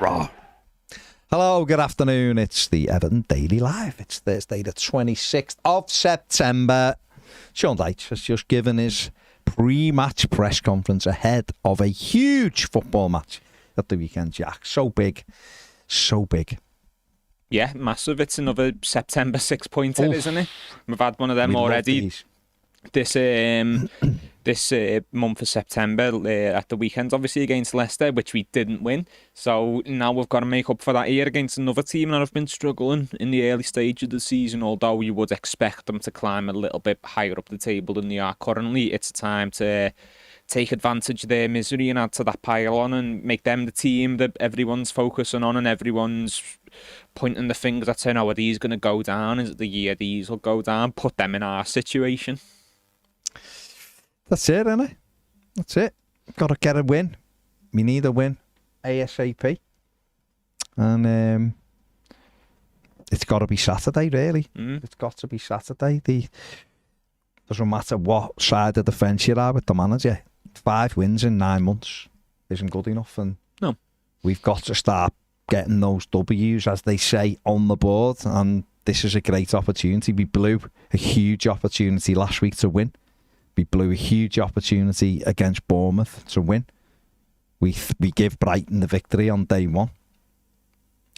Raw. Hello, good afternoon. It's the Everton Daily Live. It's Thursday the 26th of September. Sean Dyche has just given his pre-match press conference ahead of a huge football match at the weekend, Jack. So big. So big. Yeah, massive. It's another September 6-pointer, isn't it? We've had one of them already. This month of September at the weekend, obviously against Leicester, which we didn't win. So now we've got to make up for that here against another team that have been struggling in the early stage of the season. Although you would expect them to climb a little bit higher up the table than they are currently, it's time to take advantage of their misery and add to that pile on and make them the team that everyone's focusing on and everyone's pointing the fingers at saying, oh, are these going to go down? Is it the year these will go down? Put them in our situation. That's it, isn't it? That's it. Got to get a win. We need a win ASAP. And it's got to be Saturday, really. It's got to be Saturday. Doesn't matter what side of the fence you are with the manager. 5 wins in 9 months isn't good enough. And no, we've got to start getting those W's, as they say, on the board. And this is a great opportunity. We blew a huge opportunity last week to win. We blew a huge opportunity against Bournemouth to win. We give Brighton the victory on day one.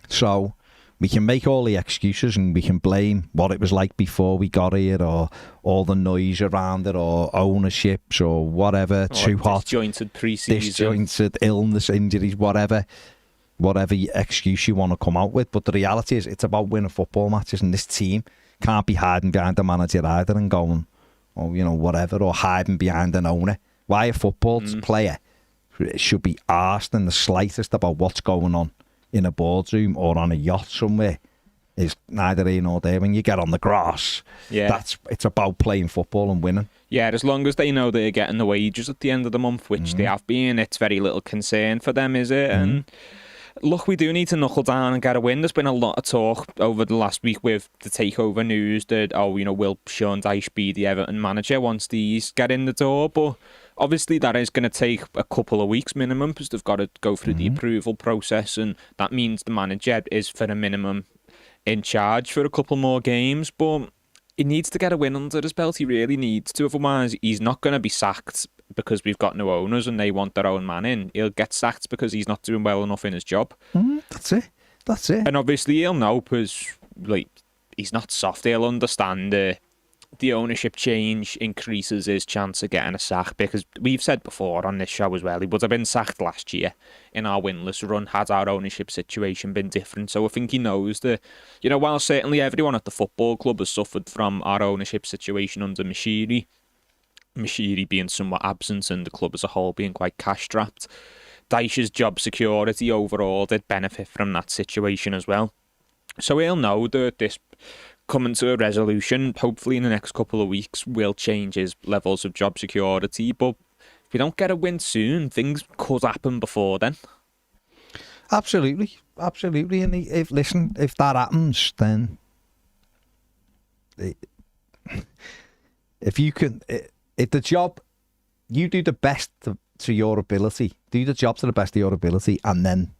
So we can make all the excuses and we can blame what it was like before we got here, or all the noise around it, or ownerships, or whatever, too hot, disjointed pre-season, disjointed illness, injuries, whatever excuse you want to come out with. But the reality is it's about winning football matches, and this team can't be hiding behind the manager either and going, or whatever, or hiding behind an owner. Why a football player should be asked in the slightest about what's going on in a boardroom or on a yacht somewhere is neither here nor there. When you get on the grass, it's about playing football and winning. Yeah, as long as they know they're getting the wages at the end of the month, which they have been, it's very little concern for them, is it? And look, we do need to knuckle down and get a win. There's been a lot of talk over the last week with the takeover news that, will Sean Dyche be the Everton manager once these get in the door? But obviously that is going to take a couple of weeks minimum, because they've got to go through the approval process, and that means the manager is, for a minimum, in charge for a couple more games. But he needs to get a win under his belt. He really needs to. Otherwise, he's not going to be sacked because we've got no owners and they want their own man in. He'll get sacked because he's not doing well enough in his job. That's it. And obviously he'll know, because he's not soft. He'll understand the ownership change increases his chance of getting a sack, because we've said before on this show as well, he would have been sacked last year in our winless run had our ownership situation been different. So I think he knows that, while certainly everyone at the football club has suffered from our ownership situation under Mashiri being somewhat absent and the club as a whole being quite cash-strapped, Dyche's job security overall did benefit from that situation as well. So he'll know that this coming to a resolution, hopefully in the next couple of weeks, will change his levels of job security. But if we don't get a win soon, things could happen before then. Absolutely. And if that happens, then if the job, you do the best to your ability, do the job to the best of your ability, and then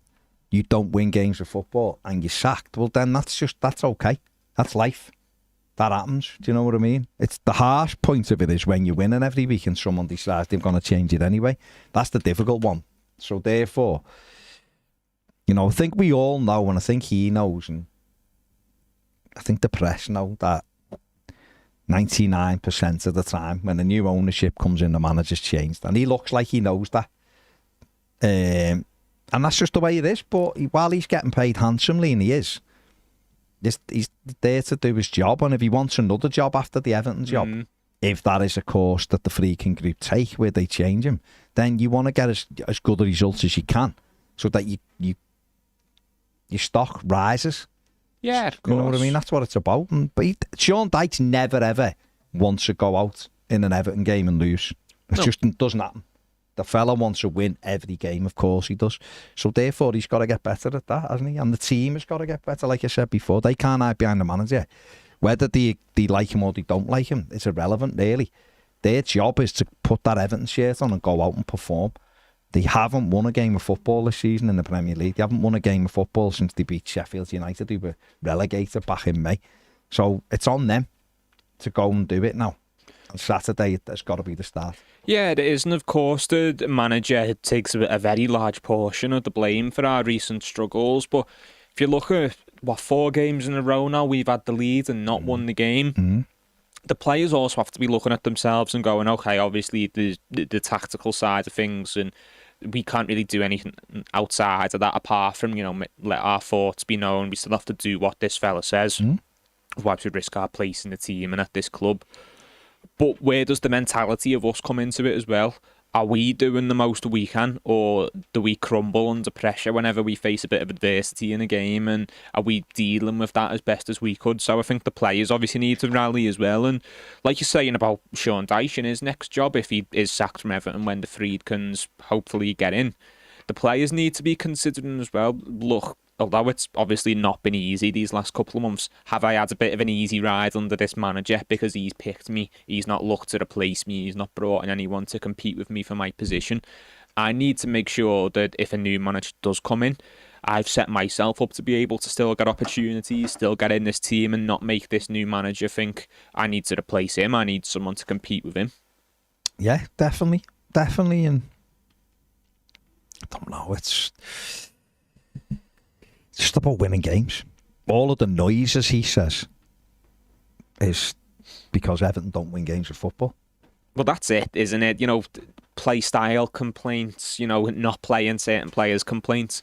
you don't win games of football and you're sacked, well then that's okay. That's life. That happens. Do you know what I mean? It's the harsh point of it is when you're winning every week and someone decides they're going to change it anyway. That's the difficult one. So therefore, I think we all know, and I think he knows, and I think the press know that 99% of the time when a new ownership comes in, the manager's changed. And he looks like he knows that. And that's just the way it is. But while he's getting paid handsomely, and he is, he's there to do his job. And if he wants another job after the Everton job, if that is a course that the Freaking Group take where they change him, then you want to get as good a results as you can so that your stock rises. Yeah, of course. You know what I mean? That's what it's about. But Sean Dyche never, ever wants to go out in an Everton game and lose. It just doesn't happen. The fella wants to win every game, of course he does. So therefore, he's got to get better at that, hasn't he? And the team has got to get better, like I said before. They can't hide behind the manager. Whether they like him or they don't like him, it's irrelevant, really. Their job is to put that Everton shirt on and go out and perform. They haven't won a game of football this season in the Premier League. They haven't won a game of football since they beat Sheffield United, who were relegated back in May. So it's on them to go and do it now. On Saturday, that's got to be the start. Yeah, it is, and of course the manager takes a very large portion of the blame for our recent struggles. But if you look at 4 games in a row now, we've had the lead and not won the game. Mm-hmm. The players also have to be looking at themselves and going, okay, obviously the tactical side of things, and we can't really do anything outside of that apart from, let our thoughts be known. We still have to do what this fella says. Otherwise we risk our place in the team and at this club. But where does the mentality of us come into it as well? Are we doing the most we can, or do we crumble under pressure whenever we face a bit of adversity in a game? And are we dealing with that as best as we could? So I think the players obviously need to rally as well. And like you're saying about Sean Dyche in his next job, if he is sacked from Everton when the Friedkins hopefully get in, the players need to be considering as well. Look, although it's obviously not been easy these last couple of months, have I had a bit of an easy ride under this manager because he's picked me, he's not looked to replace me, he's not brought in anyone to compete with me for my position? I need to make sure that if a new manager does come in, I've set myself up to be able to still get opportunities, still get in this team and not make this new manager think I need to replace him, I need someone to compete with him. Yeah, definitely. And I don't know, it's just about winning games. All of the noise, as he says, is because Everton don't win games of football. Well, that's it, isn't it? Play style complaints, not playing certain players complaints.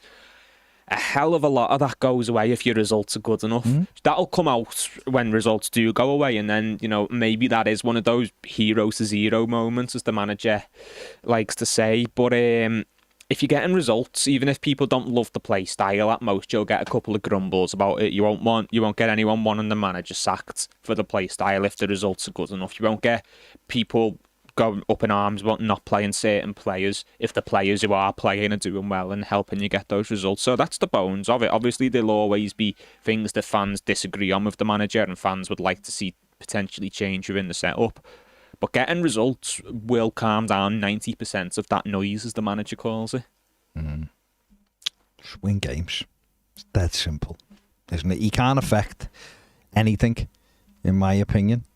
A hell of a lot of that goes away if your results are good enough. That'll come out when results do go away, and then, maybe that is one of those 0 to 0 moments, as the manager likes to say. But if you're getting results, even if people don't love the play style, at most you'll get a couple of grumbles about it. You won't get anyone wanting the manager sacked for the play style if the results are good enough. You won't get people going up in arms about not playing certain players if the players who are playing are doing well and helping you get those results. So that's the bones of it. Obviously, there'll always be things that fans disagree on with the manager and fans would like to see potentially change within the setup. But getting results will calm down 90% of that noise, as the manager calls it. Just win games. It's dead simple, isn't it? He can't affect anything, in my opinion,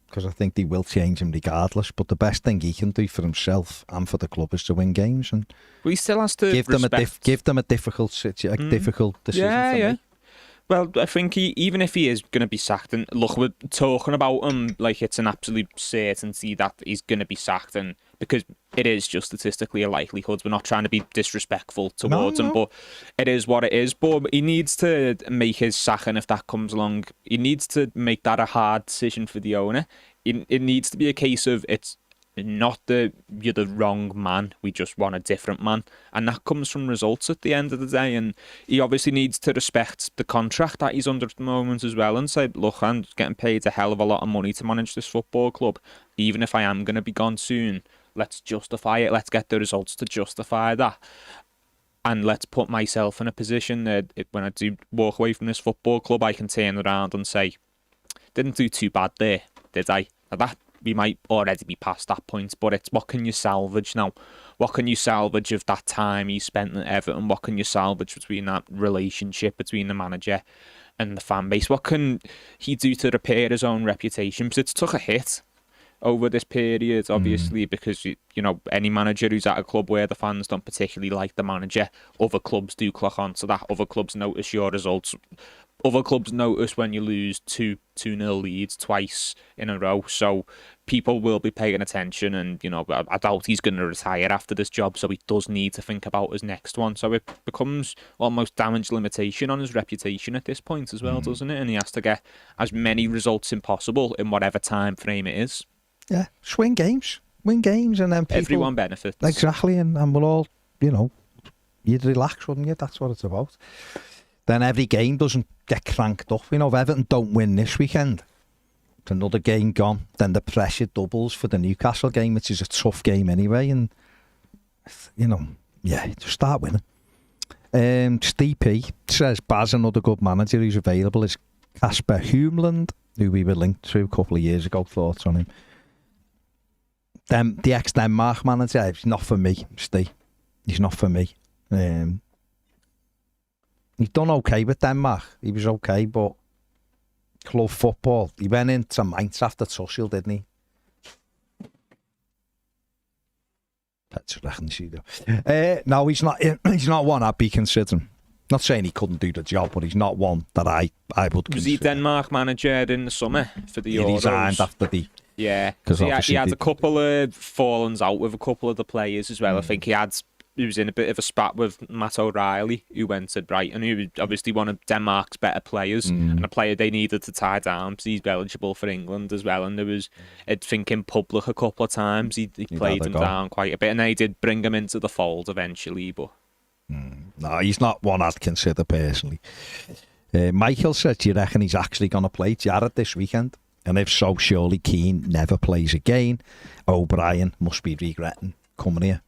because I think they will change him regardless. But the best thing he can do for himself and for the club is to win games. And he still has to give them a difficult situation, difficult decision to make. Well, I think even if he is going to be sacked, and look, we're talking about him like it's an absolute certainty that he's going to be sacked, and because it is just statistically a likelihood. We're not trying to be disrespectful towards him, but it is what it is. But he needs to make his sacking if that comes along. He needs to make that a hard decision for the owner. It needs to be a case of it's not you're the wrong man, we just want a different man, and that comes from results at the end of the day. And he obviously needs to respect the contract that he's under at the moment as well, and say, look, I'm getting paid a hell of a lot of money to manage this football club. Even if I am going to be gone soon, let's justify it, let's get the results to justify that, and let's put myself in a position that when I do walk away from this football club, I can turn around and say, didn't do too bad there, did I? That we might already be past that point, but it's what can you salvage now? What can you salvage of that time he spent at Everton? What can you salvage between that relationship between the manager and the fan base? What can he do to repair his own reputation? Because it's took a hit over this period, obviously, because any manager who's at a club where the fans don't particularly like the manager, other clubs do clock on to that. Other clubs notice your results. Other clubs notice when you lose 2-0 leads twice in a row. So people will be paying attention, and I doubt he's going to retire after this job, so he does need to think about his next one. So it becomes almost damage limitation on his reputation at this point as well, doesn't it? And he has to get as many results as possible in whatever time frame it is. Yeah, just win games, and then people, everyone benefits. Exactly, and we'll all, you'd relax, wouldn't you? That's what it's about. Then every game doesn't get cranked up. If Everton don't win this weekend, it's another game gone. Then the pressure doubles for the Newcastle game, which is a tough game anyway. And, just start winning. Steve P says, Baz, another good manager who's available is Casper Humeland, who we were linked to a couple of years ago. Thoughts on him? The ex-Denmark manager, it's not for me, Steve. He's not for me. He's done okay with Denmark. He was okay, but club football. He went into Mainz after Tuchel, didn't he? No, he's not. He's not one I'd be considering. Not saying he couldn't do the job, but he's not one that I would consider. Was he Denmark manager in the summer for the Euros? He resigned after the... Yeah, because he had a couple of fallings out with a couple of the players as well. I think he was in a bit of a spat with Matt O'Reilly, who went to Brighton, who was obviously one of Denmark's better players and a player they needed to tie down because he's eligible for England as well. And there was, I think, in public a couple of times he played him down quite a bit, and they did bring him into the fold eventually. But no, he's not one I'd consider personally. Michael said, do you reckon he's actually going to play Jared this weekend? And if so, surely Keane never plays again. O'Brien must be regretting coming here.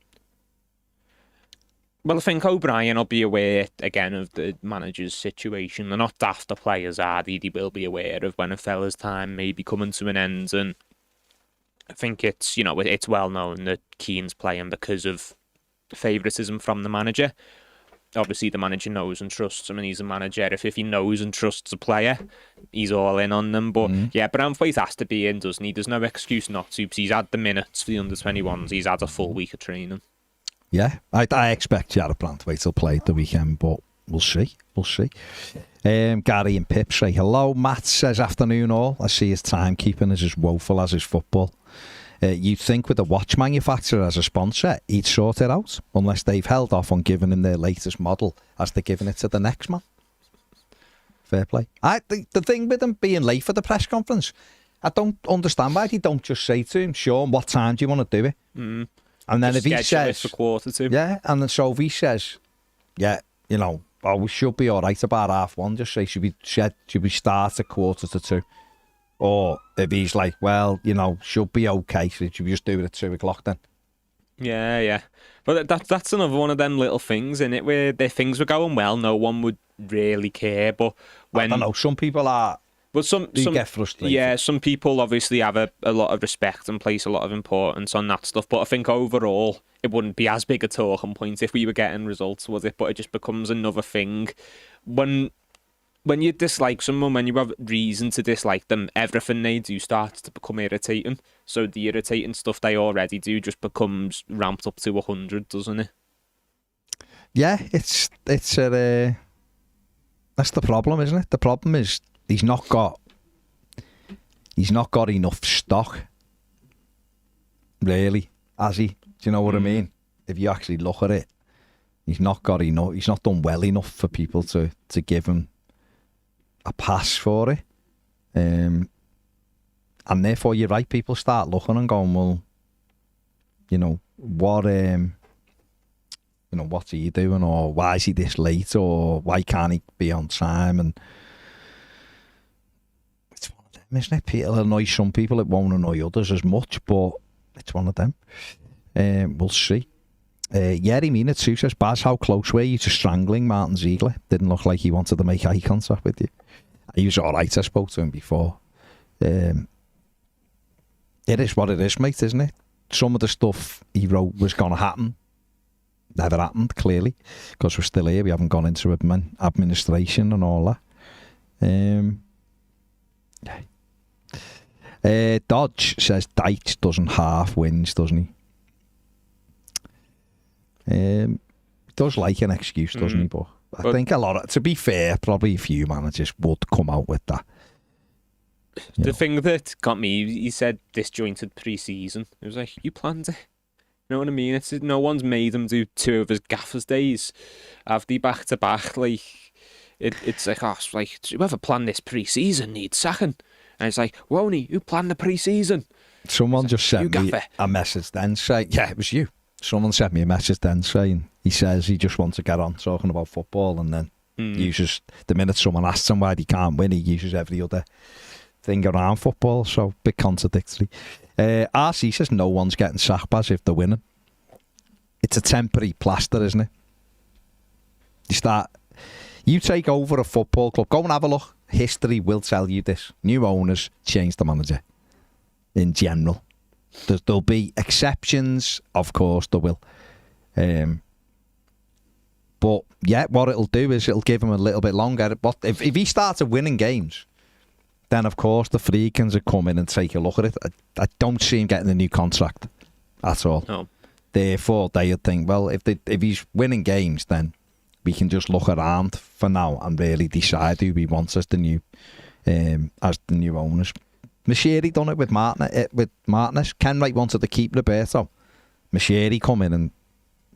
Well, I think O'Brien will be aware again of the manager's situation. They're not daft, the players are. He will be aware of when a fella's time may be coming to an end. And I think it's well known that Keane's playing because of favouritism from the manager. Obviously, the manager knows and trusts him, and he's a manager. If he knows and trusts a player, he's all in on them. But yeah, Branthwaite has to be in, doesn't he? There's no excuse not to, because he's had the minutes for the under-21s. He's had a full week of training. Yeah, I expect Jared Branthwaite will play at the weekend, but we'll see. Gary and Pip say hello. Matt says afternoon all. I see his timekeeping is as woeful as his football. You'd think with a watch manufacturer as a sponsor, he'd sort it out, unless they've held off on giving him their latest model as they're giving it to the next man. Fair play. The thing with him being late for the press conference, I don't understand why they don't just say to him, Sean, what time do you want to do it? And then just if he says, for 1:45. yeah, and then so if he says, yeah, we should be all right about 1:30, just say, should we start at 1:45? Or if he's like, well, should be okay, so should we just do it at 2:00 then? Yeah. But that's another one of them little things, isn't it, where the things were going well, no one would really care. But when I don't know, some people are. But some get frustrated. Yeah, some people obviously have a lot of respect and place a lot of importance on that stuff. But I think overall, it wouldn't be as big a talking point if we were getting results, was it? But it just becomes another thing. When you dislike someone, when you have reason to dislike them, everything they do starts to become irritating. So the irritating stuff they already do just becomes ramped up to 100, doesn't it? Yeah, it's that's the problem, isn't it? The problem is he's not got enough stock, really, has he? Do you know what I mean? If you actually look at it, he's not got enough. He's not done well enough for people to give him a pass for it, and therefore you're right. People start looking and going, well, what's he doing, or why is he this late, or why can't he be on time? And it's one of them, isn't it? It'll annoy some people, it won't annoy others as much, but it's one of them. We'll see. Yeri Mina too says, Baz, how close were you to strangling Martin Ziegler? Didn't look like he wanted to make eye contact with you. He was alright, I spoke to him before. It is what it is, mate, isn't it? Some of the stuff he wrote was going to happen. Never happened, clearly, because we're still here. We haven't gone into administration and all that. Dodge says Dykes doesn't half wins, doesn't he? Does like an excuse, doesn't he? But I think to be fair, probably a few managers would come out with that. The thing that got me, he said disjointed pre-season. It was like, you planned it. You know what I mean? No one's made him do 2 of his gaffer's days. Have they back to back? Like, it's like, whoever planned this pre-season needs sacking. And it's like, won't he? Who planned the pre-season? Someone just sent me a message then saying, yeah, it was you. Someone sent me a message then saying he says he just wants to get on talking about football, and then uses, the minute someone asks him why he can't win, he uses every other thing around football, so a bit contradictory. RC says no one's getting sacked as if they're winning. It's a temporary plaster, isn't it? You take over a football club, go and have a look. History will tell you this. New owners change the manager in general. There'll be exceptions, of course there will. But yeah, what it'll do is it'll give him a little bit longer. But if he started winning games, then of course the Freakins would come in and take a look at it. I don't see him getting a new contract at all. No. Therefore, they would think, well, if he's winning games, then we can just look around for now and really decide who we want as the new owners. Mashiri done it with Martinez. Kenwright wanted to keep Roberto. Mashiri come in and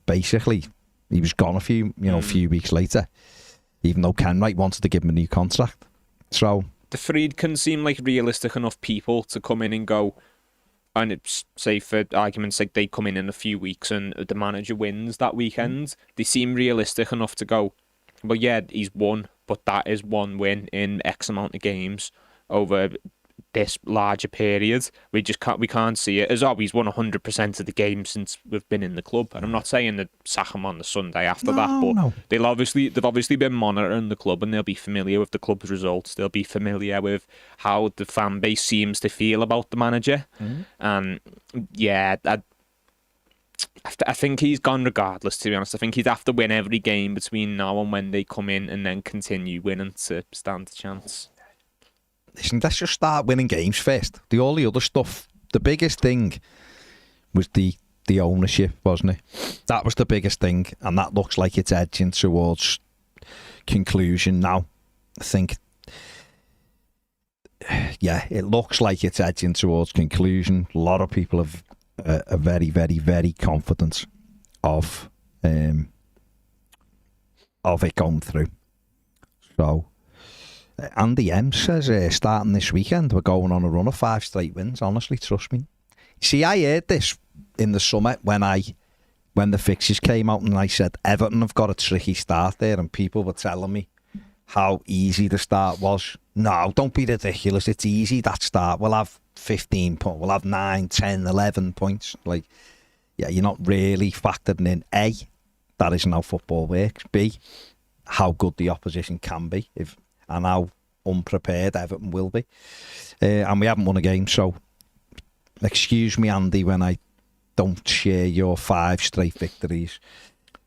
basically he was gone a few weeks later, even though Kenwright wanted to give him a new contract. So the Friedkins seem like realistic enough people to come in and go, and it's, say for argument's sake, they come in a few weeks and the manager wins that weekend. They seem realistic enough to go, well, yeah, he's won, but that is one win in X amount of games over this larger period. We can't see it as, oh, he's won 100% of the games since we've been in the club. And I'm not saying that sack him on the Sunday after that, but they've obviously been monitoring the club and they'll be familiar with the club's results. They'll be familiar with how the fan base seems to feel about the manager. And yeah, I think he's gone regardless, to be honest. I think he'd have to win every game between now and when they come in and then continue winning to stand a chance. Listen, let's just start winning games first. All the other stuff, the biggest thing was the ownership, wasn't it? That was the biggest thing, and that looks like it's edging towards conclusion now. I think, yeah, it looks like it's edging towards conclusion. A lot of people have are very, very, very confident of it going through. So Andy M says starting this weekend we're going on a run of 5 straight wins. Honestly, trust me. See, I heard this in the summer when the fixtures came out and I said Everton have got a tricky start there, and people were telling me how easy the start was. No, don't be ridiculous. It's easy, that start. We'll have 15 points. We'll have 9, 10, 11 points. Like, yeah, you're not really factoring in A, that isn't how football works. B, how good the opposition can be, and how unprepared Everton will be. And we haven't won a game, so excuse me, Andy, when I don't share your 5 straight victories.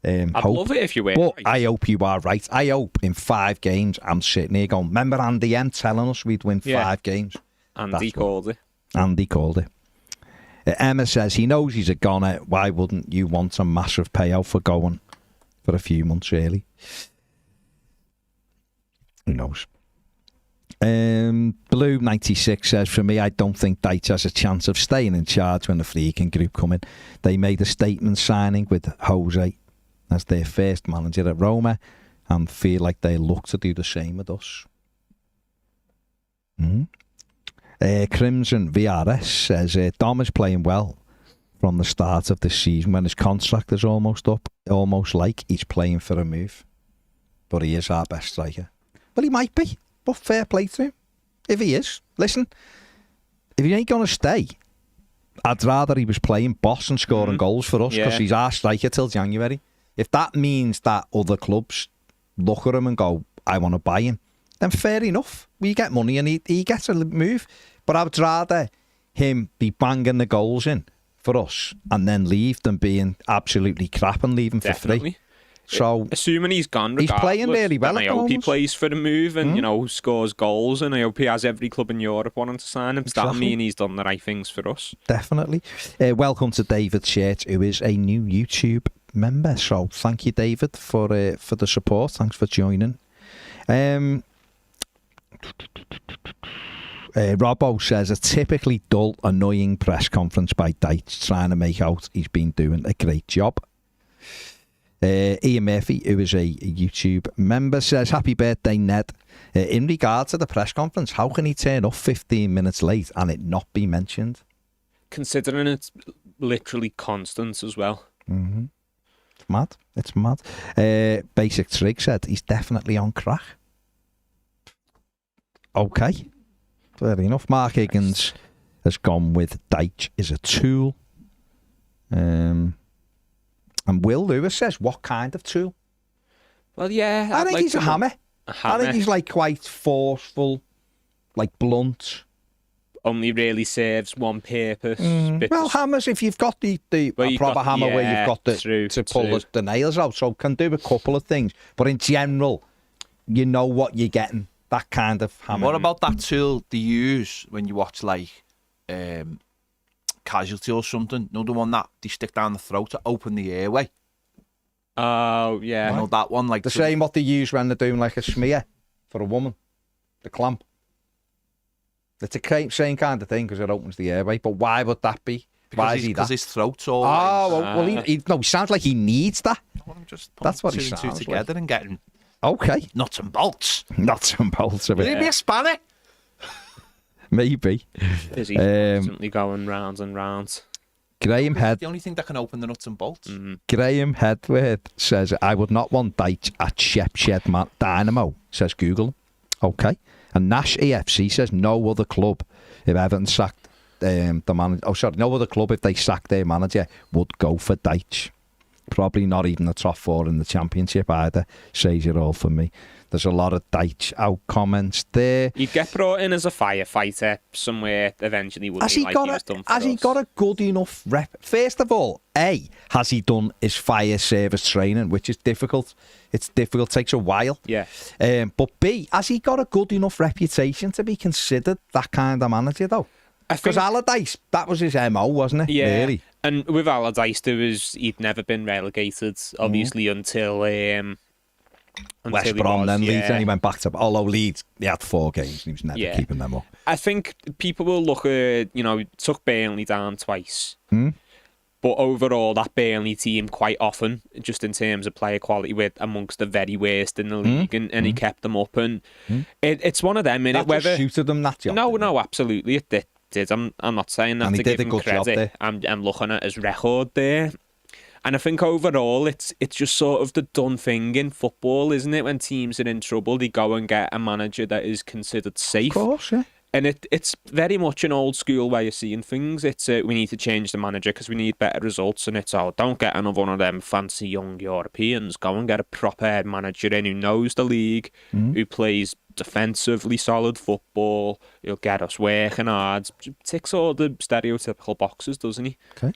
I'd love it if you were. But right. I hope you are right. I hope in 5 games I'm sitting here going, remember Andy M telling us we'd win 5 games? Andy called it. Andy called it. Emma says he knows he's a goner. Why wouldn't you want a massive payout for going for a few months early? Who knows? Blue 96 says, for me, I don't think Deitch has a chance of staying in charge when the Freaking group come in. They made a statement signing with Jose as their first manager at Roma and feel like they look to do the same with us. Crimson VRS says Dom is playing well from the start of the season when his contract is almost up, almost like he's playing for a move. But he is our best striker. Well, he might be, but fair play to him. If he is, listen, if he ain't going to stay, I'd rather he was playing boss and scoring goals for us, because he's our striker till January. If that means that other clubs look at him and go, I want to buy him, then fair enough. We get money and he gets a move. But I would rather him be banging the goals in for us and then leave than being absolutely crap and leaving for free. So, assuming he's gone, he's playing really well. I hope he plays for the move and scores goals, and I hope he has every club in Europe wanting to sign him. Exactly. That mean he's done the right things for us. Definitely. Welcome to David Church, who is a new YouTube member. So thank you, David, for the support. Thanks for joining. Robbo says a typically dull, annoying press conference by Deitch, trying to make out he's been doing a great job. Ian Murphy, who is a YouTube member, says happy birthday, Ned. In regard to the press conference, how can he turn up 15 minutes late and it not be mentioned? Considering it's literally constant as well. It's mad. Basic Trig said he's definitely on crack. Okay, fair enough. Mark Higgins has gone with Deitch is a tool. And Will Lewis says, what kind of tool? Well, yeah. I think he's a hammer. I think he's like quite forceful, like blunt, only really serves one purpose. Well, hammers, if you've got the proper hammer where you've got to pull the nails out, so can do a couple of things. But in general, you know what you're getting, that kind of hammer. What about that tool they use when you watch, like, Casualty or something? You know, the one that they stick down the throat to open the airway? Oh, yeah. You know, that one, like... The same what they use when they're doing, like, a smear for a woman. The clamp. It's the same kind of thing because it opens the airway. But why would that be? Because his throat's all... well, he sounds like he needs that. Well, I'm just That's what he two sounds together like. and getting Okay. nuts and bolts. Nuts and bolts of it. Will he be a spanner? Maybe. Is he constantly going rounds and rounds? Graham Head. The only thing that can open the nuts and bolts. Graham Headworth says, I would not want Dyche at Shepshed Dynamo, says Google. Okay. And Nash EFC says no other club if Everton sacked the manager. Oh, sorry, no other club if they sacked their manager would go for Dyche. Probably not even the top 4 in the Championship either. Says it all for me. There's a lot of Dyche out comments there. He'd get brought in as a firefighter somewhere eventually. Has he got a good enough rep? First of all, A, has he done his fire service training, which is difficult. It's difficult, takes a while. Yeah. But B, has he got a good enough reputation to be considered that kind of manager, though? Because Allardyce, that was his MO, wasn't it? Yeah. Really? And with Allardyce, he'd never been relegated, obviously, until West Brom, then Leeds, and he went back to... Although Leeds, he had 4 games, and he was never keeping them up. I think people will look at, took Burnley down twice. But overall, that Burnley team quite often, just in terms of player quality, were amongst the very worst in the league, and he kept them up. And it's one of them, innit? That just suited him, that job. No, absolutely, it did. I'm not saying that and to give him credit. I'm looking at his record there. And I think overall, it's just sort of the done thing in football, isn't it? When teams are in trouble, they go and get a manager that is considered safe. Of course, yeah. And it's very much an old school way of seeing things. It's we need to change the manager because we need better results. And it's, don't get another one of them fancy young Europeans. Go and get a proper head manager in who knows the league, who plays defensively solid football. He'll get us working hard. Ticks all the stereotypical boxes, doesn't he? Okay.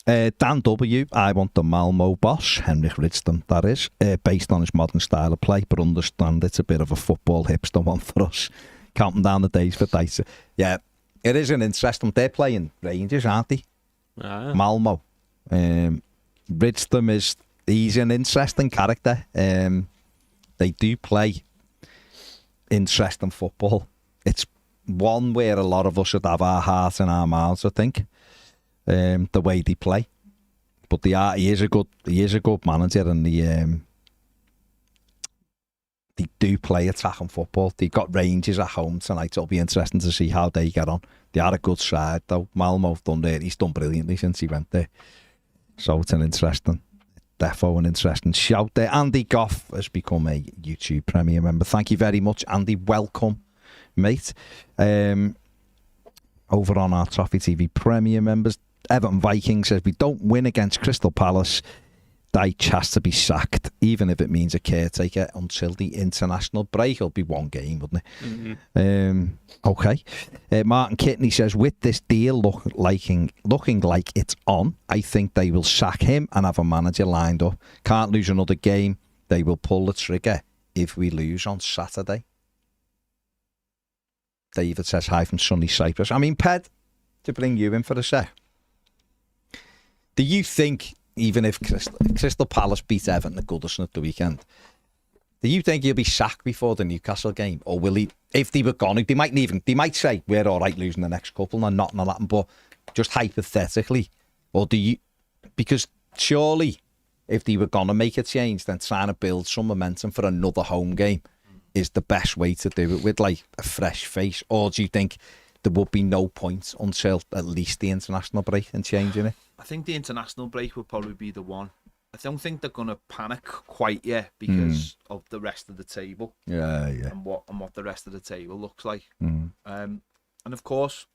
Dan W, I want the Malmo boss, Henrik Rydström, that is, based on his modern style of play, but understand it's a bit of a football hipster one for us. Counting down the days for Dyche. Yeah, it is an interesting... They're playing Rangers, aren't they? Malmo. Rydström he's an interesting character. They do play interesting football. It's one where a lot of us should have our hearts in our mouths, I think. The way they play, but he is a good manager, and they do play attacking football. They've got Rangers at home tonight. It'll be interesting to see how they get on. They are a good side though. Malmo he's done brilliantly since he went there, so it's an interesting shout there. Andy Goff has become a YouTube Premier member. Thank you very much, Andy. Welcome, mate. Over on our Toffee TV Premier members, Everton Viking says, we don't win against Crystal Palace, Dyche has to be sacked, even if it means a caretaker until the international break. It'll be one game, wouldn't it? Okay. Martin Kitney says, with this deal looking like it's on, I think they will sack him and have a manager lined up. Can't lose another game. They will pull the trigger if we lose on Saturday. David says, hi from sunny Cyprus. I mean, Ped, to bring you in for a sec. Do you think, even if Crystal Palace beat Everton at Goodison at the weekend, do you think he'll be sacked before the Newcastle game? Or will he, if they were gone, they might say, we're all right losing the next couple and nothing will happen, but just hypothetically, or do you, because surely if they were going to make a change, then trying to build some momentum for another home game is the best way to do it, with like a fresh face? Or do you think there would be no point until at least the international break and changing it? I think the international break would probably be the one. I don't think they're going to panic quite yet because of the rest of the table. Yeah. And what the rest of the table looks like. And of course,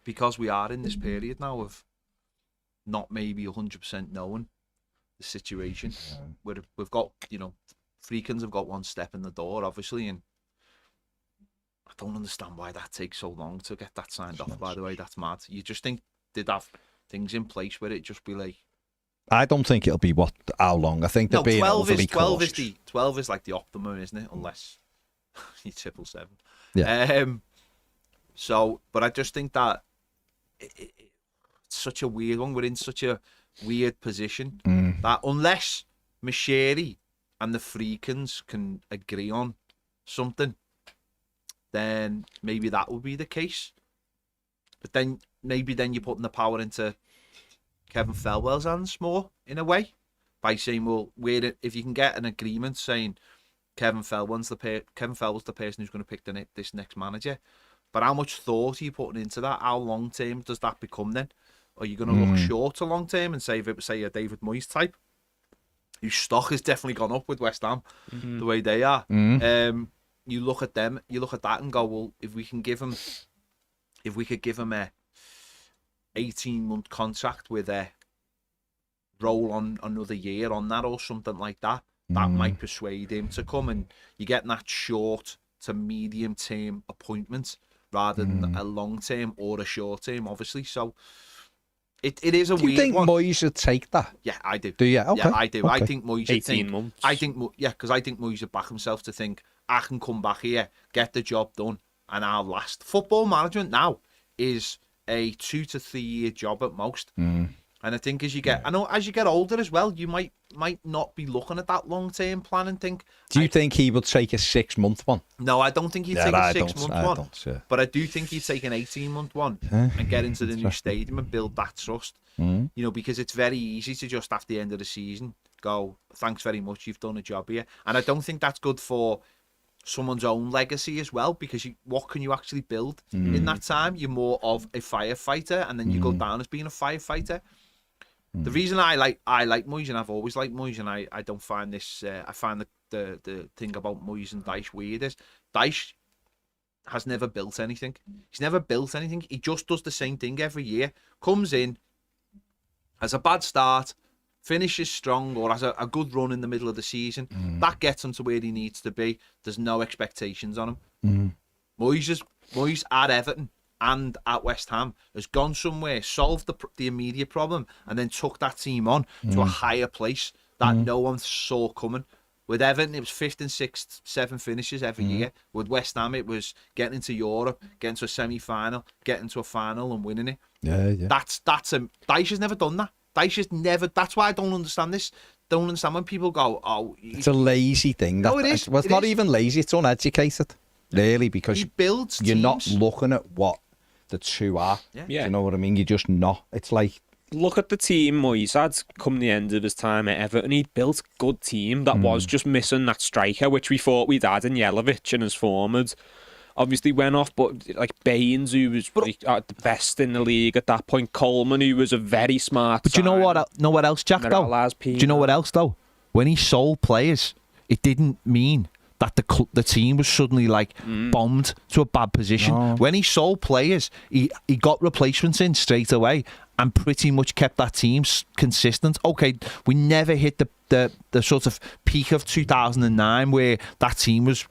because we are in this period now of not maybe 100% knowing the situation, where we've got, Freakins have got one step in the door, obviously, and I don't understand why that takes so long to get that signed off, by the way. That's mad. You just think they'd have things in place where it just be like... I don't think it'll be how long. I think they're being overly cautious. 12 is like the optimum, isn't it? Unless you 777. Yeah. So, but I just think that it's such a weird one. We're in such a weird position that unless Mashiri and the Freakins can agree on something, then maybe that would be the case. But then maybe you're putting the power into Kevin Felwell's hands more, in a way, by saying, well, if you can get an agreement saying Kevin Felwell's the person who's going to pick this next manager, but how much thought are you putting into that? How long term does that become then? Are you going to look short to long term and say, if it was, say, a David Moyes type, whose stock has definitely gone up with West Ham, the way they are? You look at them, you look at that and go, well, if we could give him a 18-month contract with a roll on another year on that or something like that, that might persuade him to come, and you're getting that short to medium term appointment rather than a long term or a short term, obviously. So it is a weird one. Do you think Moyes should take that? Yeah, I do. Do you? Okay. Yeah, I do. Okay. I think Moyes should 18 months. Because I think Moyes would back himself to think, I can come back here, get the job done, and I'll last. Football management now is a 2 to 3 year job at most. And I think as you get older as well, you might not be looking at that long term plan and think. Do you think he would take a 6-month one? No, I don't think he'd take a 6-month one. Yeah. But I do think he'd take an 18-month one and get into the new stadium and build that trust. You know, because it's very easy to just after the end of the season go, thanks very much, you've done a job here. And I don't think that's good for someone's own legacy as well, because what can you actually build in that time? You're more of a firefighter, and then you go down as being a firefighter. The reason I like Moyes, and I've always liked Moyes, and I don't find this, I find the thing about Moyes and Dyche weird is Dyche has never built anything. He's never built anything. He just does the same thing every year. Comes in, has a bad start, finishes strong, or has a good run in the middle of the season. That gets him to where he needs to be. There's no expectations on him. Moyes at Everton and at West Ham has gone somewhere, solved the immediate problem, and then took that team on to a higher place that no one saw coming. With Everton, it was 5th and 6th, 7th finishes every year. With West Ham, it was getting into Europe, getting to a semi-final, getting to a final and winning it. Yeah. Dyche has never done that. Dyche has never. That's why I don't understand this. Don't understand when people go, "Oh, it's a lazy thing." No, it is. Well, it's not even lazy. It's uneducated, really, because he builds you're teams. not looking at what the two are. Yeah. Do you know what I mean? You're just not. It's like, look at the team Moyes had come the end of his time at Everton. He'd built a good team that was just missing that striker, which we thought we'd had in Jelavic and his forwards. Obviously went off, but like Baines, who was at the best in the league at that point. Coleman, who was a very smart. But you know what else, Jack? Though, do you know what else though? When he sold players, it didn't mean that the team was suddenly like bombed to a bad position. No. When he sold players, he got replacements in straight away and pretty much kept that team consistent. Okay, we never hit the sort of peak of 2009 where that team was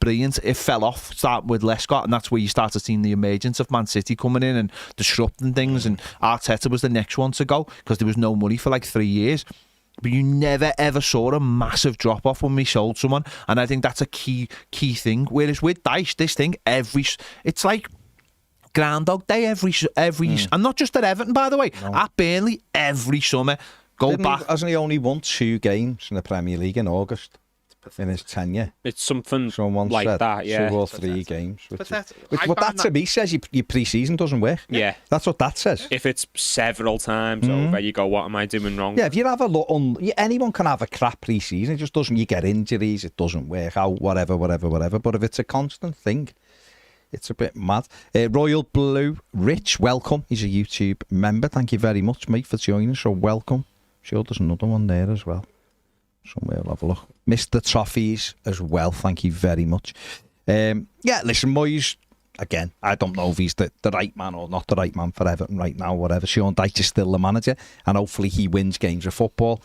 brilliant. It fell off, starting with Lescott, and that's where you started seeing the emergence of Man City coming in and disrupting things, and Arteta was the next one to go because there was no money for like 3 years. But you never ever saw a massive drop off when we sold someone, and I think that's a key thing. Whereas with Dyche, this thing it's like Groundhog Day every and not just at Everton, by the way, at Burnley every summer. Hasn't he only won 2 games in the Premier League in August in his tenure? It's something Someone like said that, yeah. 2 or 3 games. What that to me says your pre-season doesn't work. Yeah. That's what that says. If it's several times over, you go, what am I doing wrong? Yeah, if you have a look anyone can have a crap pre-season. It just doesn't. You get injuries, it doesn't work out, whatever. But if it's a constant thing, it's a bit mad. Royal Blue Rich, welcome. He's a YouTube member. Thank you very much, mate, for joining. So welcome. Sure, there's another one there as well. Somewhere, I'll have a look. Mr. Toffees as well. Thank you very much. Listen, Moyes, again, I don't know if he's the right man or not the right man for Everton right now, whatever. Sean Dyche is still the manager, and hopefully he wins games of football,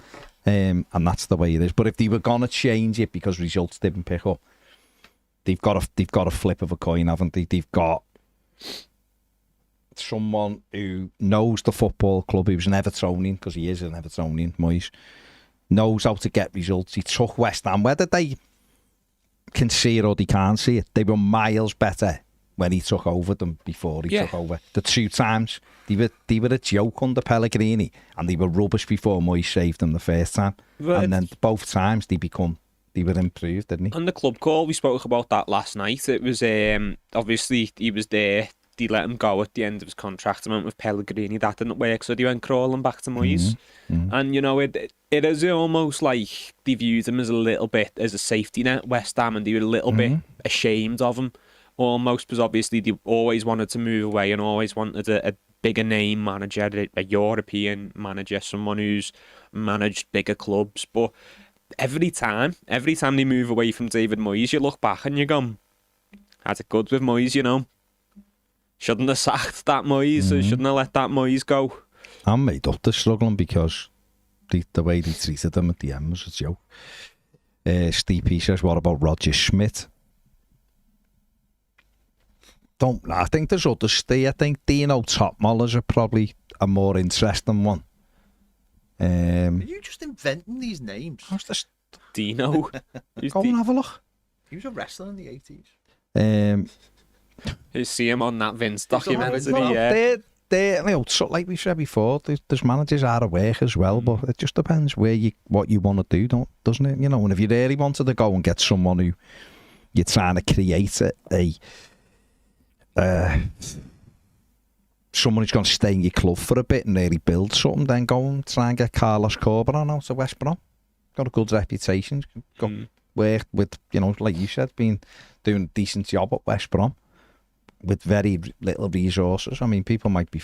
and that's the way it is. But if they were going to change it because results didn't pick up, they've got a flip of a coin, haven't they? They've got someone who knows the football club. He was an Evertonian, because he is an Evertonian, Moyes. Knows how to get results. He took West Ham, whether they can see it or they can't see it, they were miles better when he took over than before he took over. The 2 times, they were a joke under Pellegrini, and they were rubbish before Moyes saved them the first time. Right. And then both times they were improved, didn't he? On the club call, we spoke about that last night. It was obviously he was there. They let him go at the end of his contract. I went with Pellegrini. That didn't work, so they went crawling back to Moyes. And, you know, it is almost like they viewed him as a little bit as a safety net, West Ham, and they were a little bit ashamed of him, almost, because obviously they always wanted to move away and always wanted a bigger name manager, a European manager, someone who's managed bigger clubs. But every time they move away from David Moyes, you look back and you go, had it good with Moyes, you know. Shouldn't have sacked that Moyes, or shouldn't have let that Moyes go. I'm made up to struggling because the way they treated them at the end was a joke. Steve P says, what about Roger Schmidt? I think there's others there. I think Dino Topmullers are probably a more interesting one. Are you just inventing these names? How's this? Dino? Go and have a look. He was a wrestler in the 80s. You see him on that Vince documentary, like we said before, there's managers out of work as well, but it just depends what you want to do, doesn't it? You know, and if you really wanted to go and get someone who you're trying to create someone who's going to stay in your club for a bit and really build something, then go and try and get Carlos Corberan out of West Brom. Got a good reputation. Work with, you know, like you said, doing a decent job at West Brom with very little resources. I mean, people might be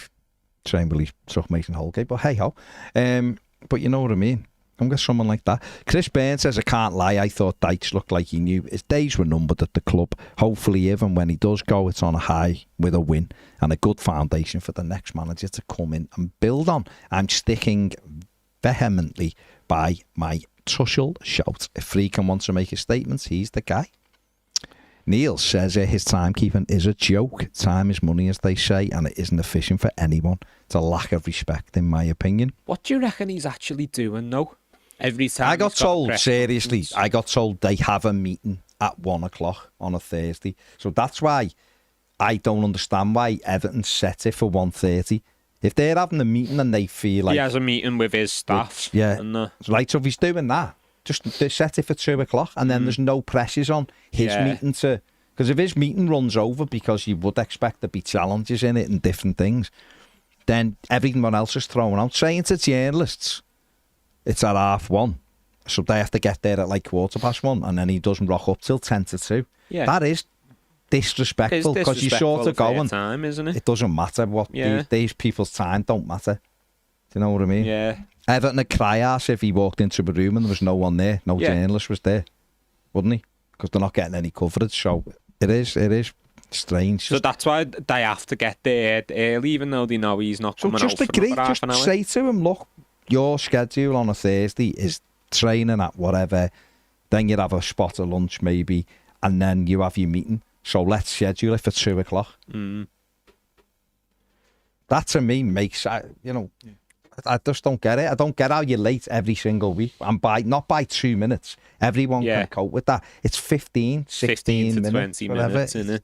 saying, well, he's took Mason Holgate, but hey ho. But you know what I mean. Come get someone like that. Chris Burns says, I can't lie, I thought Dykes looked like he knew his days were numbered at the club. Hopefully, even when he does go, it's on a high with a win and a good foundation for the next manager to come in and build on. I'm sticking vehemently by my Tuchel shout. If Freakin wants to make a statement, he's the guy. Neil says his timekeeping is a joke. Time is money, as they say, and it isn't efficient for anyone. It's a lack of respect, in my opinion. What do you reckon he's actually doing, though? Every time I got told, seriously, I got told they have a meeting at 1 o'clock on a Thursday. So that's why I don't understand why Everton set it for 1:30. If they're having a meeting and they feel like... He has a meeting with his staff. Right, so if he's doing that, just they set it for 2 o'clock and then there's no pressures on his meeting to... Because if his meeting runs over, because you would expect there to be challenges in it and different things, then everyone else is thrown out. Saying to journalists, it's at 1:30, so they have to get there at like 1:15, and then he doesn't rock up till 1:50. Yeah. That is disrespectful, because you're sort of going, time, isn't it? It doesn't matter what these people's time don't matter. Do you know what I mean? Yeah. Everton would cry ass if he walked into a room and there was no one there, no journalist was there, wouldn't he? Because they're not getting any coverage. So it is strange. So that's why they have to get there early, even though they know he's not coming out for another half an hour. Just say to him, look, your schedule on a Thursday is training at whatever, then you'd have a spot of lunch maybe, and then you have your meeting. So let's schedule it for 2 o'clock. That to me makes, you know, I just don't get it. I don't get how you're late every single week. And not by 2 minutes. Everyone can cope with that. It's 15, 16 to minutes, 20 whatever. minutes, isn't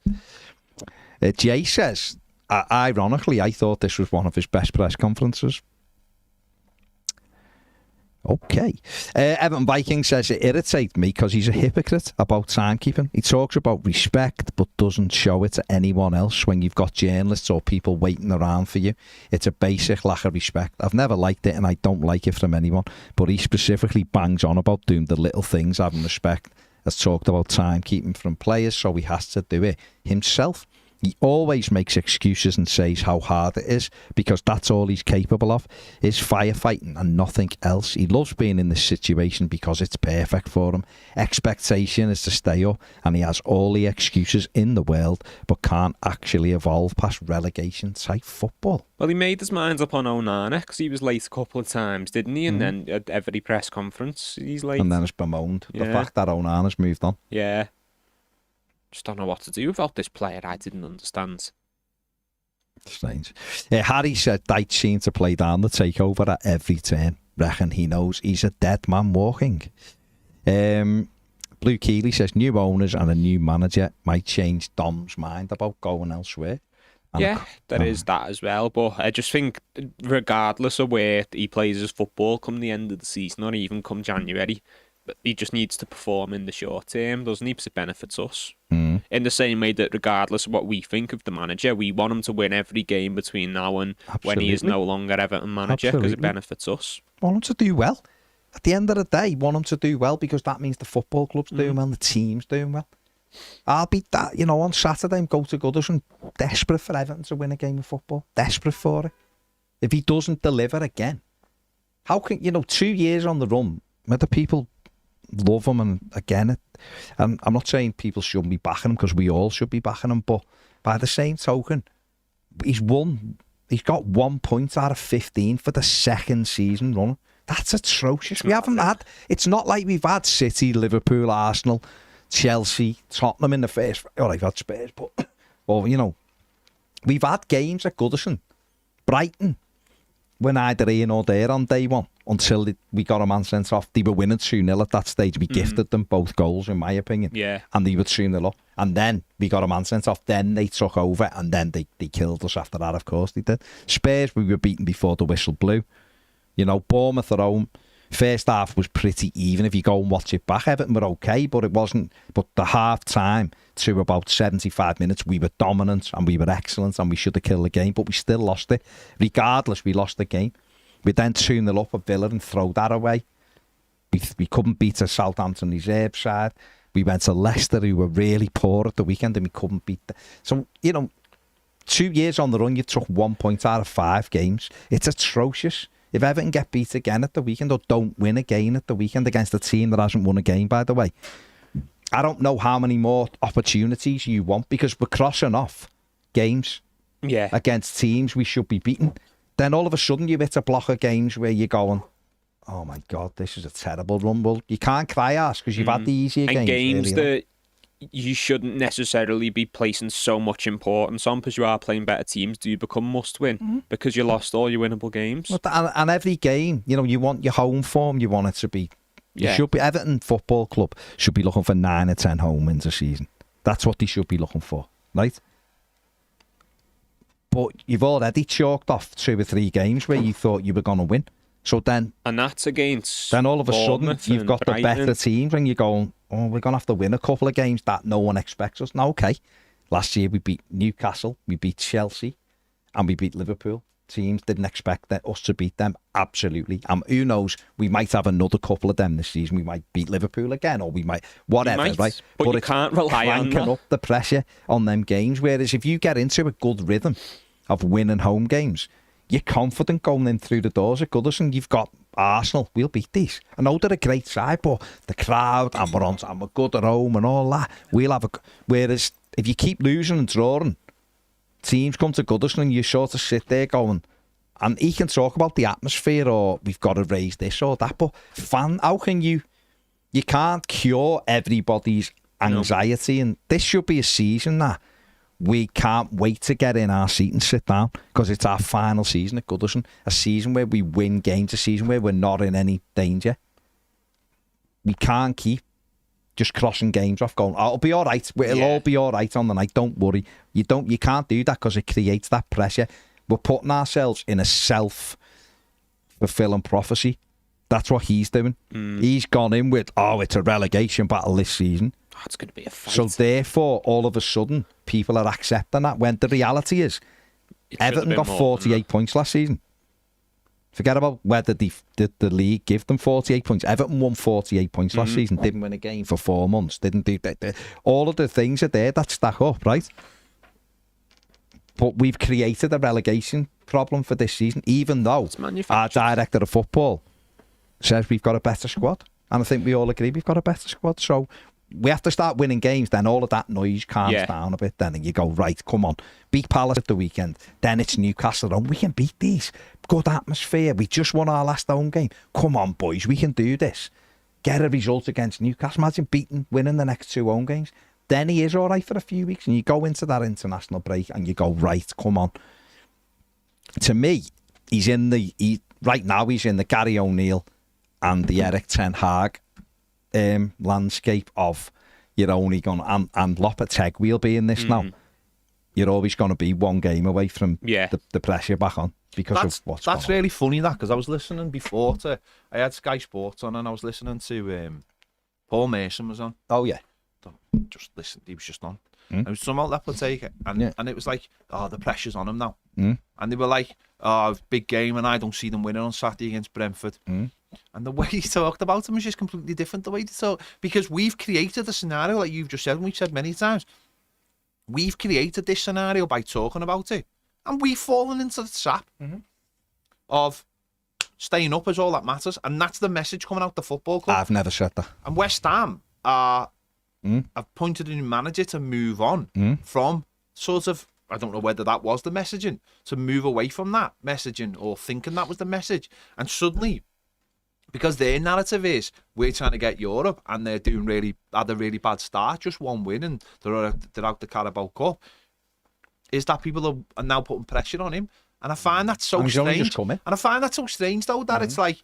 it? Jay says, ironically, I thought this was one of his best press conferences. Okay. Everton Viking says it irritates me because he's a hypocrite about timekeeping. He talks about respect but doesn't show it to anyone else when you've got journalists or people waiting around for you. It's a basic lack of respect. I've never liked it and I don't like it from anyone, but he specifically bangs on about doing the little things, having respect. Has talked about timekeeping from players, so he has to do it himself. He always makes excuses and says how hard it is because that's all he's capable of, is firefighting and nothing else. He loves being in this situation because it's perfect for him. Expectation is to stay up and he has all the excuses in the world but can't actually evolve past relegation type football. Well, he made his mind up on Onana because he was late a couple of times, didn't he? And then at every press conference, he's late. And then it's bemoaned the fact that Onana's moved on. Yeah. Just don't know what to do without this player. I didn't understand. Strange. Harry said Dyche seemed to play down the takeover at every turn. Reckon he knows he's a dead man walking. Blue Keeley says new owners and a new manager might change Dom's mind about going elsewhere. And there is that as well. But I just think, regardless of where he plays his football come the end of the season or even come January, he just needs to perform in the short term, doesn't he? Because it benefits us. In the same way that regardless of what we think of the manager, we want him to win every game between now and when he is no longer Everton manager, because it benefits us. Want him to do well. At the end of the day, want him to do well, because that means the football club's doing well, the team's doing well. I'll be that, on Saturday and go to Goodison, desperate for Everton to win a game of football. Desperate for it. If he doesn't deliver again, how can, 2 years on the run, where the people love him, and again, and I'm not saying people shouldn't be backing him, because we all should be backing him, but by the same token, he's got 1 point out of 15 for the second season running. That's atrocious. We haven't had, it's not like we've had City, Liverpool, Arsenal, Chelsea, Tottenham in the first, or I've had Spurs, but, we've had games at Goodison, Brighton, when either in or there on day one, until we got a man sent off. They were winning 2-0 at that stage. We gifted them both goals, in my opinion. Yeah. And they were 2-0 up. And then we got a man sent off. Then they took over, and then they killed us after that, of course they did. Spurs, we were beaten before the whistle blew. Bournemouth at home, first half was pretty even. If you go and watch it back, Everton were okay, but it wasn't. But the half time to about 75 minutes, we were dominant and we were excellent, and we should have killed the game, but we still lost it. Regardless, we lost the game. We then 2-0 up at Villa and throw that away. We couldn't beat a Southampton reserve side. We went to Leicester, who were really poor at the weekend, and we couldn't beat them. So, 2 years on the run, you took 1 point out of 5 games. It's atrocious. If Everton get beat again at the weekend, or don't win again at the weekend against a team that hasn't won a game, by the way, I don't know how many more opportunities you want, because we're crossing off games against teams we should be beating. Then all of a sudden you hit a block of games where you're going, oh my God, this is a terrible run. Well, you can't cry ass, because you've had the easier games. And games that you shouldn't necessarily be placing so much importance on, because you are playing better teams, do become must-win, because you lost all your winnable games. And every game, you want your home form, you want it to be... You should be, Everton Football Club should be looking for 9 or 10 home wins a season. That's what they should be looking for, right? But you've already chalked off 2 or 3 games where you thought you were going to win. So then... And that's against... Then all of a sudden, you've got Brighton. the better teams, and you're going, oh, we're going to have to win a couple of games that no one expects us. Now, okay. Last year, we beat Newcastle, we beat Chelsea, and we beat Liverpool. Teams didn't expect us to beat them, absolutely. Who knows, we might have another couple of them this season. We might beat Liverpool again, or we might, whatever, right? But you can't rely on that. Cranking up the pressure on them games, whereas if you get into a good rhythm of winning home games, you're confident going in through the doors at Goodison. You've got Arsenal, we'll beat these. I know they're a great side, but the crowd, and we're good at home and all that, we'll have a... Whereas if you keep losing and drawing, teams come to Goodison and you sort of sit there going, and he can talk about the atmosphere, or we've got to raise this or that, but how can you can't cure everybody's anxiety, and this should be a season that we can't wait to get in our seat and sit down, because it's our final season at Goodison, a season where we win games, a season where we're not in any danger. We can't keep just crossing games off, going, oh, it'll be all right. It'll all be all right on the night. Don't worry. You can't do that, because it creates that pressure. We're putting ourselves in a self-fulfilling prophecy. That's what he's doing. He's gone in with, it's a relegation battle this season. Oh, it's going to be a fight. So therefore, all of a sudden, people are accepting that, when the reality is, Everton got 48 points last season. Forget about whether the league give them 48 points. Everton won 48 points last season. Didn't win a game for 4 months. Didn't do that. All of the things are there that stack up, right? But we've created a relegation problem for this season, even though our director of football says we've got a better squad. And I think we all agree we've got a better squad. So we have to start winning games, then all of that noise calms down a bit then, and you go, right, come on, beat Palace at the weekend, then it's Newcastle, and we can beat these. Good atmosphere, we just won our last home game. Come on, boys, we can do this. Get a result against Newcastle. Imagine winning the next 2 home games. then he is all right for a few weeks, and you go into that international break and you go, right, come on. To me, right now he's in the Gary O'Neill and the Eric Ten Hag landscape of you're only going and Lopetegui will be in this now. You're always going to be one game away from the pressure back on because of what's going on. That's really funny, that, because I was listening before to, I had Sky Sports on and I was listening to Paul Mason was on. Oh yeah, just listen, he was just on. It was some about Lopetegui, and it was like, oh, the pressure's on him now, and they were like, oh, big game, and I don't see them winning on Saturday against Brentford. And the way he talked about him was just completely different. The way they talk, because we've created a scenario, like you've just said, and we've said many times. We've created this scenario by talking about it, and we've fallen into the trap of staying up is all that matters, and that's the message coming out the football club. I've never said that. And West Ham have appointed a new manager to move on from sort of, I don't know whether that was the messaging, to move away from that messaging or thinking that was the message, and suddenly, because their narrative is we're trying to get Europe and they're had a really bad start, just one win and they're out the Carabao Cup, is that people are now putting pressure on him, and I find that so strange. And I find that so strange though, that it's like.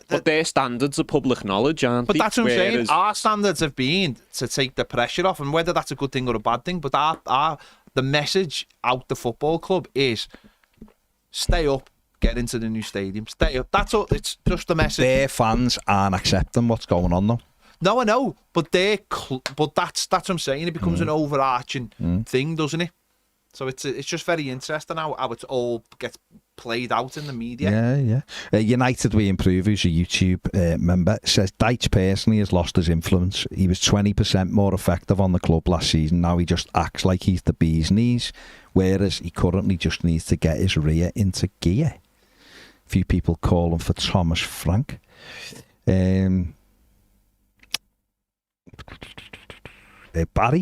But their standards are public knowledge, aren't they? But that's what I'm saying. Our standards have been to take the pressure off, and whether that's a good thing or a bad thing, but the message out the football club is stay up. Get into the new stadium. Stay up. That's all. It's just the message. Their fans aren't accepting what's going on though. No, I know, but but that's what I'm saying. It becomes an overarching thing, doesn't it? So it's just very interesting how it all gets played out in the media. Yeah. United We Improve, who's a YouTube member, says Dyche personally has lost his influence. He was 20% more effective on the club last season. Now he just acts like he's the bee's knees, whereas he currently just needs to get his rear into gear. Few people calling for Thomas Frank. Barry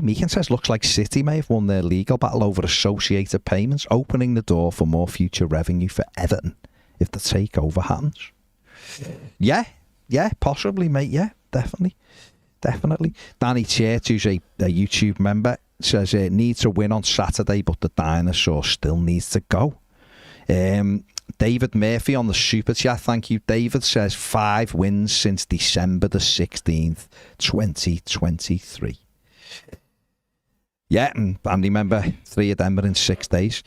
Meekin says looks like City may have won their legal battle over associated payments, opening the door for more future revenue for Everton if the takeover happens. Yeah, possibly, mate. Yeah, definitely. Danny Church, who's a YouTube member, says it needs to win on Saturday, but the dinosaur still needs to go. David Murphy on the super chat, thank you David, says 5 wins since December the 16th 2023. Yeah, and remember 3 of them are in 6 days.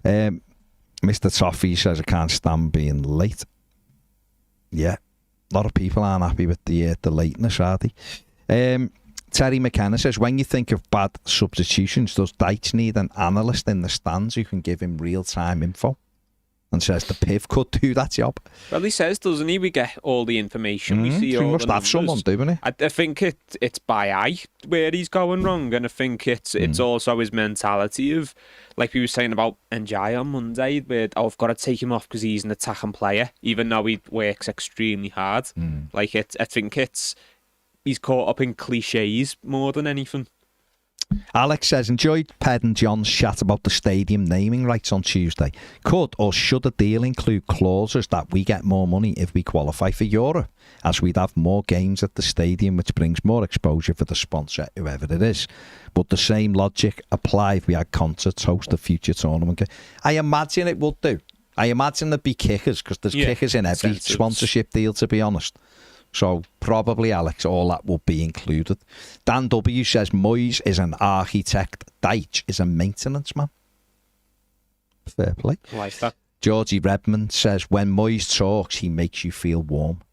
Mr. Toffee says I can't stand being late. Yeah, a lot of people aren't happy with the lateness, are they? Terry McKenna says, when you think of bad substitutions, does Dyche need an analyst in the stands who can give him real-time info? And says the PIV could do that job. Well, he says, doesn't he? We get all the information. We see so all he must the have someone, doesn't he? I think it's by eye where he's going wrong, and I think it's also his mentality of, like we were saying about Njai on Monday, where I've got to take him off because he's an attacking player, even though he works extremely hard. I think he's caught up in cliches more than anything. Alex says, enjoyed Ped and John's chat about the stadium naming rights on Tuesday. Could or should a deal include clauses that we get more money if we qualify for Europe, as we'd have more games at the stadium, which brings more exposure for the sponsor, whoever it is? But the same logic apply if we had concerts host a future tournament. I imagine it would do. I imagine there'd be kickers, because there's kickers in every sponsorship deal, to be honest. So probably, Alex, all that will be included. Dan W says Moyes is an architect, Dyche is a maintenance man. Fair play. Like that. Georgie Redmond says when Moyes talks, he makes you feel warm.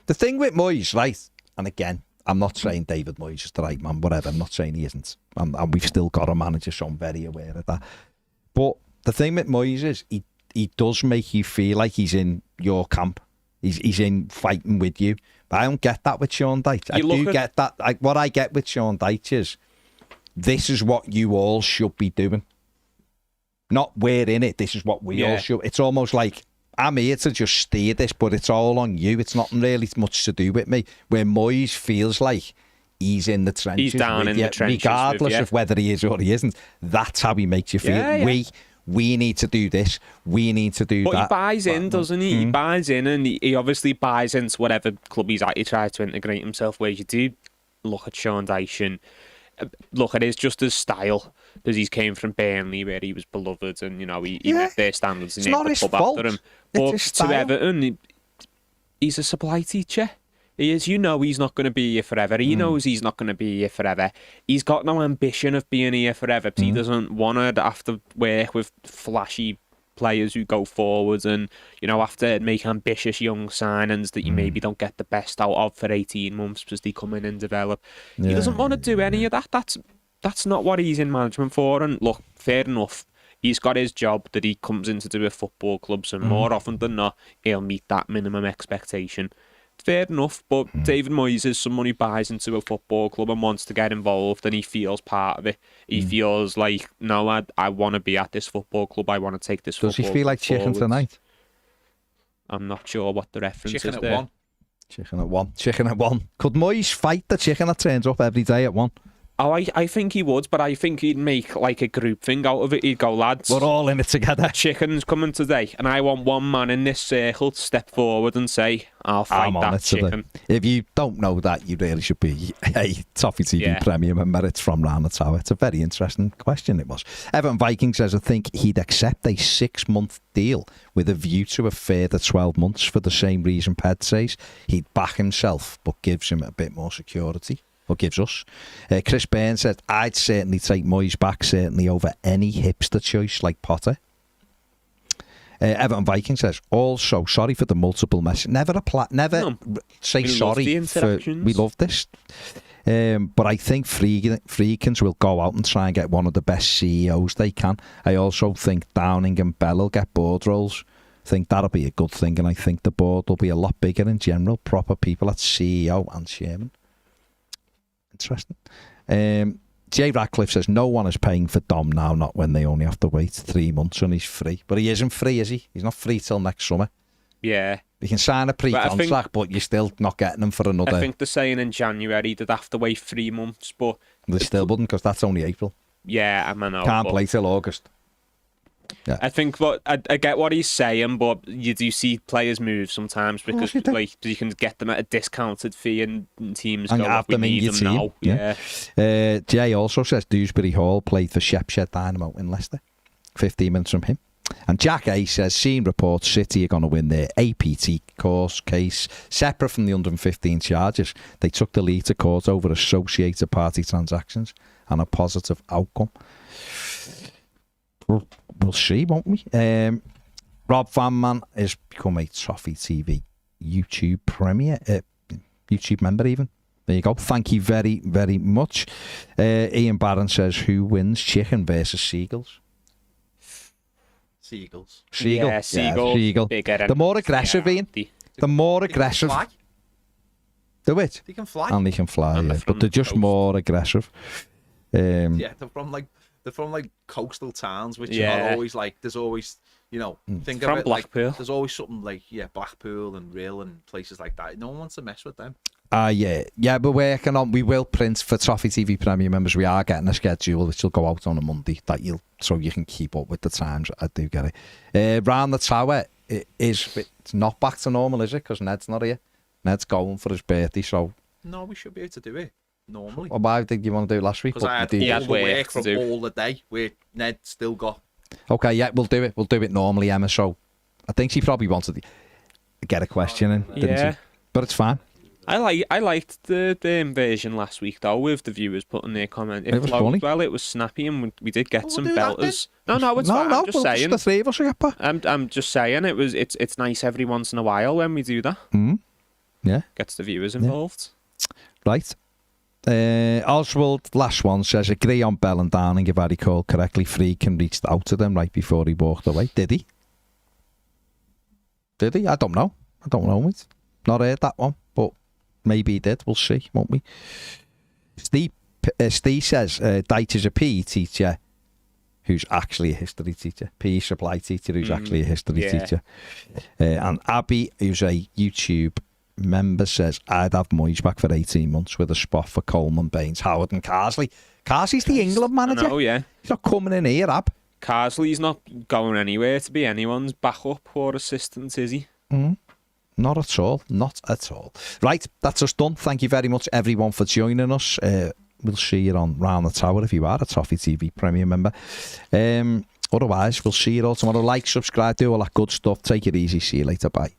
The thing with Moyes, right, and again, I'm not saying David Moyes is the right man, whatever, I'm not saying he isn't. And we've still got a manager, so I'm very aware of that. But the thing with Moyes is he does make you feel like he's in your camp. He's in fighting with you. But I don't get that with Sean Dyche. I do get that. What I get with Sean Dyche is this is what you all should be doing. Not we're in it. This is what we all should. It's almost like I'm here to just steer this, but it's all on you. It's not really much to do with me. Where Moyes feels like he's in the trenches. He's down in the trenches. Regardless of whether he is or he isn't. That's how he makes you feel. Yeah. We need to do this. We need to do that. But he buys in, doesn't he? He buys in, and he obviously buys into whatever club he's at. He tries to integrate himself where you do. look at Sean Dyche and look, it is just his style, because he's came from Burnley where he was beloved, and he met their standards and named the club after him. But to Everton, he's a supply teacher. He is. He's not going to be here forever. He knows he's not going to be here forever. He's got no ambition of being here forever. He doesn't want to have to work with flashy players who go forwards and have to make ambitious young signings that you maybe don't get the best out of for 18 months because they come in and develop. He doesn't want to do any of that. That's not what he's in management for. And look, fair enough, he's got his job that he comes in to do with football clubs, and more often than not he'll meet that minimum expectation. Fair enough, but David Moyes is someone who buys into a football club and wants to get involved, and he feels part of it. He feels like, no, I want to be at this football club. I want to take this. Does he feel like chicken tonight? I'm not sure what the reference Chicken is at there. 1. Chicken at 1. Chicken at 1. Could Moyes fight the chicken that turns up every day at 1? Oh, I think he would, but I think he'd make like a group thing out of it. He'd go, lads, we're all in it together. Chicken's coming today, and I want one man in this circle to step forward and say, I'll fight that chicken. If you don't know that, you really should be a Toffee TV Premier member. It's from round the tower. It's a very interesting question, it was. Everton Viking says, I think he'd accept a 6-month deal with a view to a further 12 months for the same reason Ped says. He'd back himself, but gives him a bit more security. Or gives us. Chris Byrne said, I'd certainly take Moyes back, certainly over any hipster choice like Potter. Everton Viking says, also, sorry for the multiple messages. Never say sorry. We love this. But I think Freakins will go out and try and get one of the best CEOs they can. I also think Downing and Bell will get board roles. I think that'll be a good thing, and I think the board will be a lot bigger in general. Proper people at CEO and chairman. Interesting. Jay Ratcliffe says no one is paying for Dom now, not when they only have to wait 3 months and he's free. But he isn't free, is he? He's not free till next summer. Yeah. You can sign a pre-contract, but you're still not getting him for another. I think they're saying in January they'd have to wait 3 months, but they still wouldn't, because that's only April. Yeah, I know. Can't play till August. Yeah. I think, but I get what he's saying, but you do see players move sometimes because you can get them at a discounted fee, and teams and go, have them in your team. Now. Yeah. Jay also says Dewsbury Hall played for Shepshed Dynamo in Leicester. 15 minutes from him. And Jack A says, seeing reports City are going to win their APT course case separate from the 115 charges. They took the lead to court over associated party transactions and a positive outcome. We'll see, won't we? Rob Vanman has become a Toffee TV YouTube Premier, YouTube member even. There you go. Thank you very, very much. Ian Barron says, who wins, chicken versus seagulls? Seagulls. Seagull. Yeah, seagull. The more aggressive, Ian. The more aggressive. Fly. Do it. They can fly. And they can fly, yeah. But they're just more aggressive. Yeah, they're from coastal towns, which are always like, there's always, think from of it Blackpool. There's always something like, Blackpool and Rill and places like that. No one wants to mess with them. Yeah, we're working on, we will print for Toffee TV Premier members. We are getting a schedule which will go out on a Monday so you can keep up with the times. I do get it. Round the tower, it's not back to normal, is it? Because Ned's not here. Ned's going for his birthday, so. No, we should be able to do it normally. Well, why did you want to do it last week? Because I had all the work from all the day where Ned still got. Okay, yeah, we'll do it. We'll do it normally, Emma. So I think she probably wanted to get a question in, didn't she? But it's fine. I liked the version last week though, with the viewers putting their comment. It was funny. Well, it was snappy, and we did get some belters. No, it's fine. I'm just saying. The three of us get back. I'm just saying it's nice every once in a while when we do that. Yeah, gets the viewers involved. Right. Oswald, last one, says, agree on Bell and Downing, if I recall correctly. Freakin reached out to them right before he walked away. Did he? I don't know, mate. Not heard that one, but maybe he did. We'll see, won't we? Steve says, Dyche is a PE teacher who's actually a history teacher. PE supply teacher who's actually a history teacher. And Abby, who's a YouTube member, says, I'd have Moyes back for 18 months with a spot for Coleman, Baines, Howard and Carsley. Carsley's the England manager. Oh, yeah. He's not coming in here, Ab. Carsley's not going anywhere to be anyone's backup or assistant, is he? Not at all. Not at all. Right, that's us done. Thank you very much, everyone, for joining us. We'll see you on Round the Tower if you are a Toffee TV Premier member. Otherwise, we'll see you all tomorrow. Like, subscribe, do all that good stuff. Take it easy. See you later. Bye.